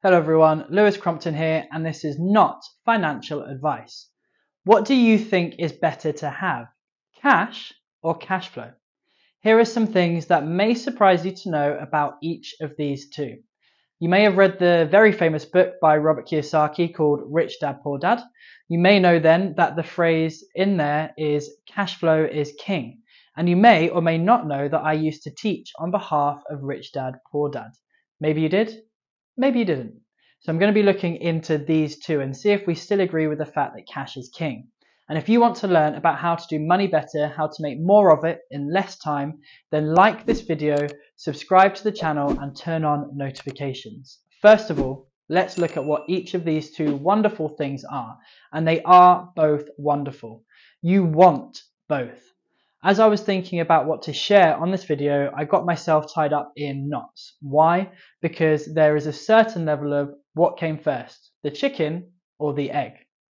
Hello everyone, Lewis Crompton here, and this is not financial advice. What do you think is better to have, cash or cash flow? Here are some things that may surprise you to know about each of these two. You may have read the very famous book by Robert Kiyosaki called Rich Dad Poor Dad. You may know then that the phrase in there is cash flow is king. And you may or may not know that I used to teach on behalf of Rich Dad Poor Dad. Maybe you did. Maybe you didn't. So I'm going to be looking into these two and see if we still agree with the fact that cash is king. And if you want to learn about how to do money better, how to make more of it in less time, then like this video, subscribe to the channel and turn on notifications. First of all, let's look at what each of these two wonderful things are. And they are both wonderful. You want both. As I was thinking about what to share on this video, I got myself tied up in knots. Why? Because there is a certain level of what came first, the chicken or the egg.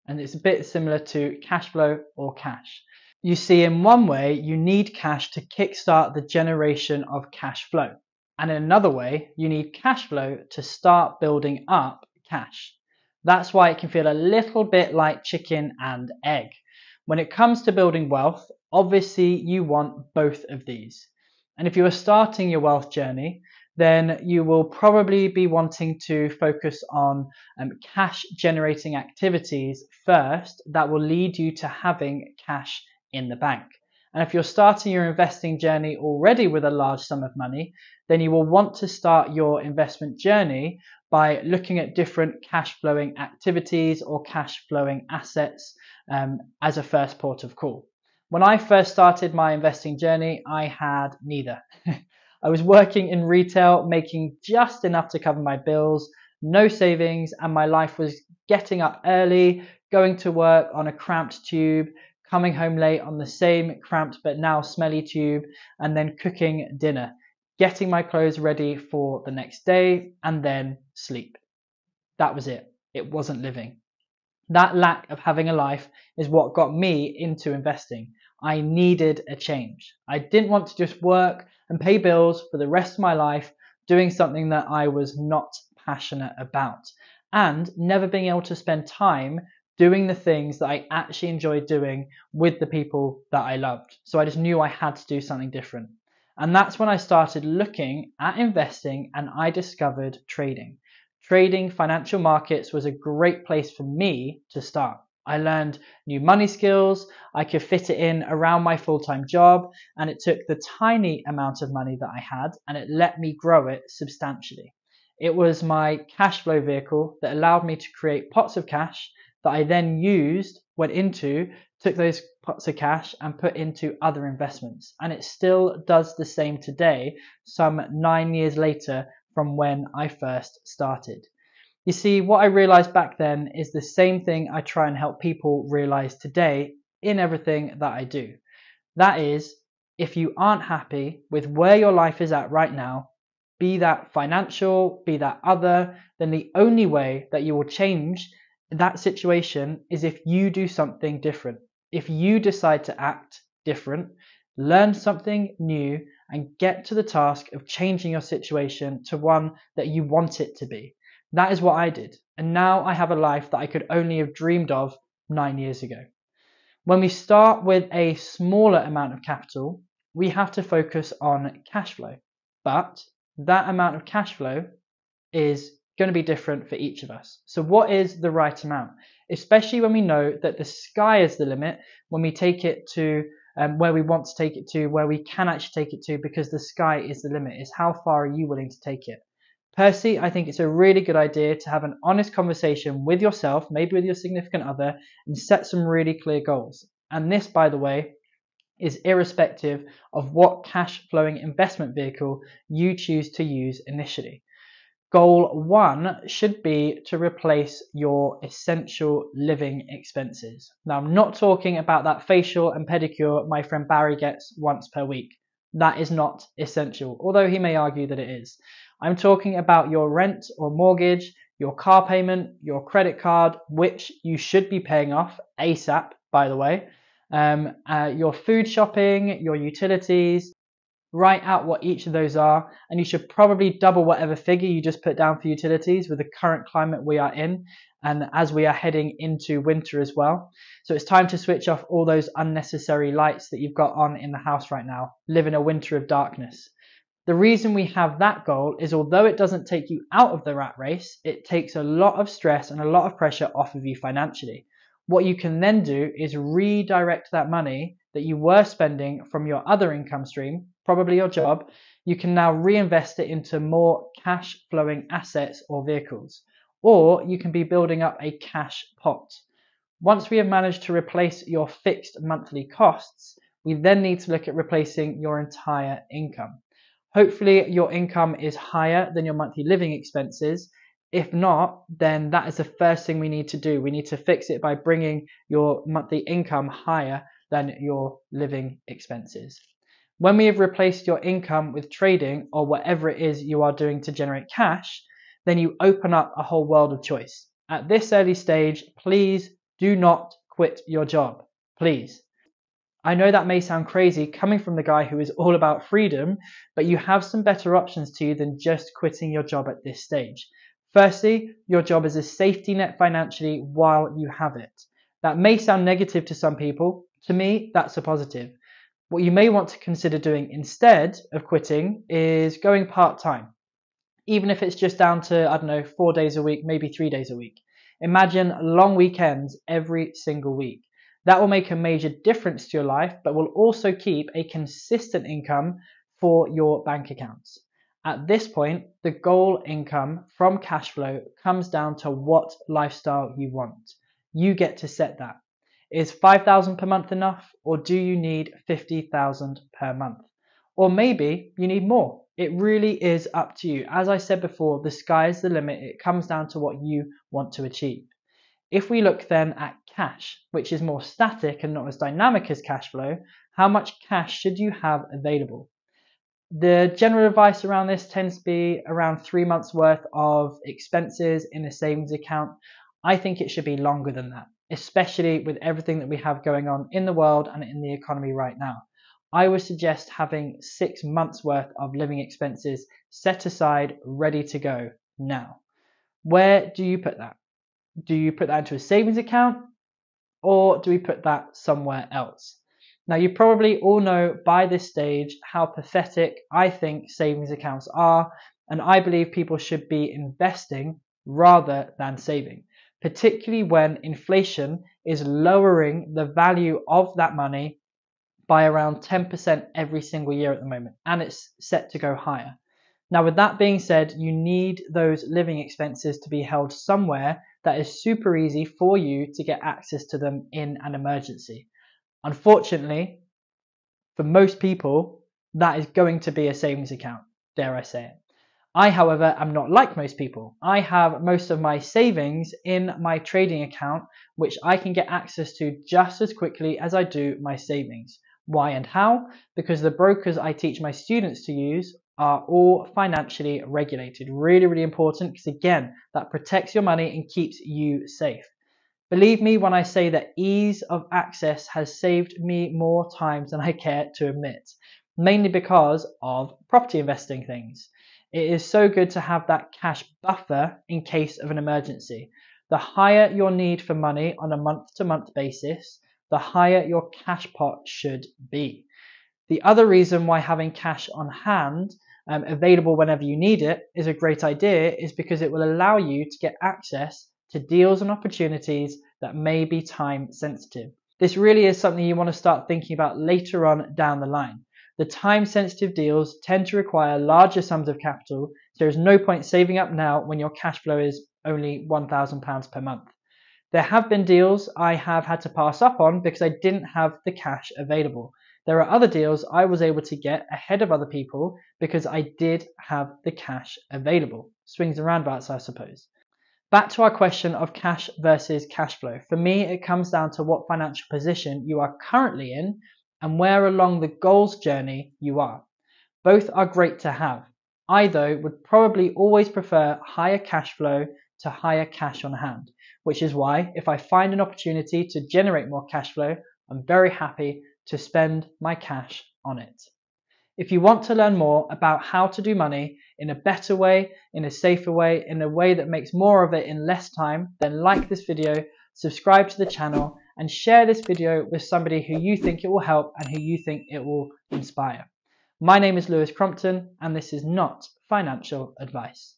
And it's a bit similar to cash flow or cash. You see, in one way, you need cash to kickstart the generation of cash flow. And in another way, you need cash flow to start building up cash. That's why it can feel a little bit like chicken and egg. When it comes to building wealth, obviously you want both of these. And if you are starting your wealth journey, then you will probably be wanting to focus on cash generating activities first that will lead you to having cash in the bank. And if you're starting your investing journey already with a large sum of money, then you will want to start your investment journey by looking at different cash flowing activities or cash flowing assets as a first port of call. When I first started my investing journey, I had neither. I was working in retail, making just enough to cover my bills, no savings, and my life was getting up early, going to work on a cramped tube, coming home late on the same cramped but now smelly tube, and then cooking dinner, getting my clothes ready for the next day, and then sleep. That was it. It wasn't living. That lack of having a life is what got me into investing. I needed a change. I didn't want to just work and pay bills for the rest of my life doing something that I was not passionate about, and never being able to spend time doing the things that I actually enjoyed doing with the people that I loved. So I just knew I had to do something different. And that's when I started looking at investing and I discovered trading. Trading financial markets was a great place for me to start. I learned new money skills, I could fit it in around my full-time job, and it took the tiny amount of money that I had and it let me grow it substantially. It was my cash flow vehicle that allowed me to create pots of cash that I then took those pots of cash and put into other investments. And it still does the same today, some 9 years later from when I first started. You see, what I realized back then is the same thing I try and help people realize today in everything that I do. That is, if you aren't happy with where your life is at right now, be that financial, be that other, then the only way that you will change that situation is if you do something different. If you decide to act different, learn something new, and get to the task of changing your situation to one that you want it to be. That is what I did. And now I have a life that I could only have dreamed of 9 years ago. When we start with a smaller amount of capital, we have to focus on cash flow. But that amount of cash flow is going to be different for each of us. So what is the right amount? Especially when we know that the sky is the limit, when we take it to where we want to take it to, where we can actually take it to, because the sky is the limit, is how far are you willing to take it? Personally, I think it's a really good idea to have an honest conversation with yourself, maybe with your significant other, and set some really clear goals. And this, by the way, is irrespective of what cash flowing investment vehicle you choose to use initially. Goal 1 should be to replace your essential living expenses. Now, I'm not talking about that facial and pedicure my friend Barry gets once per week. That is not essential, although he may argue that it is. I'm talking about your rent or mortgage, your car payment, your credit card, which you should be paying off ASAP, by the way, your food shopping, your utilities, Write out what each of those are, and you should probably double whatever figure you just put down for utilities with the current climate we are in, and as we are heading into winter as well. So it's time to switch off all those unnecessary lights that you've got on in the house right now. Live in a winter of darkness. The reason we have that goal is although it doesn't take you out of the rat race, it takes a lot of stress and a lot of pressure off of you financially. What you can then do is redirect that money that you were spending from your other income stream, probably your job. You can now reinvest it into more cash flowing assets or vehicles, or you can be building up a cash pot. Once we have managed to replace your fixed monthly costs, we then need to look at replacing your entire income. Hopefully your income is higher than your monthly living expenses. If not, then that is the first thing we need to do. We need to fix it by bringing your monthly income higher than your living expenses. When we have replaced your income with trading or whatever it is you are doing to generate cash, then you open up a whole world of choice. At this early stage, please do not quit your job. Please. I know that may sound crazy coming from the guy who is all about freedom, but you have some better options to you than just quitting your job at this stage. Firstly, your job is a safety net financially while you have it. That may sound negative to some people. To me, that's a positive. What you may want to consider doing instead of quitting is going part-time. Even if it's just down to, 4 days a week, maybe 3 days a week. Imagine long weekends every single week. That will make a major difference to your life, but will also keep a consistent income for your bank accounts. At this point, the goal income from cash flow comes down to what lifestyle you want. You get to set that. Is 5,000 per month enough, or do you need 50,000 per month? Or maybe you need more. It really is up to you. As I said before, the sky is the limit. It comes down to what you want to achieve. If we look then at cash, which is more static and not as dynamic as cash flow, how much cash should you have available? The general advice around this tends to be around 3 months worth of expenses in a savings account. I think it should be longer than that, especially with everything that we have going on in the world and in the economy right now. I would suggest having 6 months worth of living expenses set aside, ready to go now. Where do you put that? Do you put that into a savings account, or do we put that somewhere else? Now, you probably all know by this stage how pathetic I think savings accounts are, and I believe people should be investing rather than saving, particularly when inflation is lowering the value of that money by around 10% every single year at the moment, and it's set to go higher. Now, with that being said, you need those living expenses to be held somewhere that is super easy for you to get access to them in an emergency. Unfortunately, for most people, that is going to be a savings account, dare I say it. I, however, am not like most people. I have most of my savings in my trading account, which I can get access to just as quickly as I do my savings. Why and how? Because the brokers I teach my students to use are all financially regulated. Really, really important because, again, that protects your money and keeps you safe. Believe me when I say that ease of access has saved me more times than I care to admit, mainly because of property investing things. It is so good to have that cash buffer in case of an emergency. The higher your need for money on a month-to-month basis, the higher your cash pot should be. The other reason why having cash on hand available whenever you need it is a great idea is because it will allow you to get access to deals and opportunities that may be time sensitive. This really is something you want to start thinking about later on down the line. The time sensitive deals tend to require larger sums of capital, so there is no point saving up now when your cash flow is only £1,000 per month. There have been deals I have had to pass up on because I didn't have the cash available. There are other deals I was able to get ahead of other people because I did have the cash available. Swings and roundabouts, I suppose. Back to our question of cash versus cash flow. For me, it comes down to what financial position you are currently in and where along the goals journey you are. Both are great to have. I, though, would probably always prefer higher cash flow to higher cash on hand, which is why if I find an opportunity to generate more cash flow, I'm very happy to spend my cash on it. If you want to learn more about how to do money in a better way, in a safer way, in a way that makes more of it in less time, then like this video, subscribe to the channel, and share this video with somebody who you think it will help and who you think it will inspire. My name is Lewis Crompton, and this is not financial advice.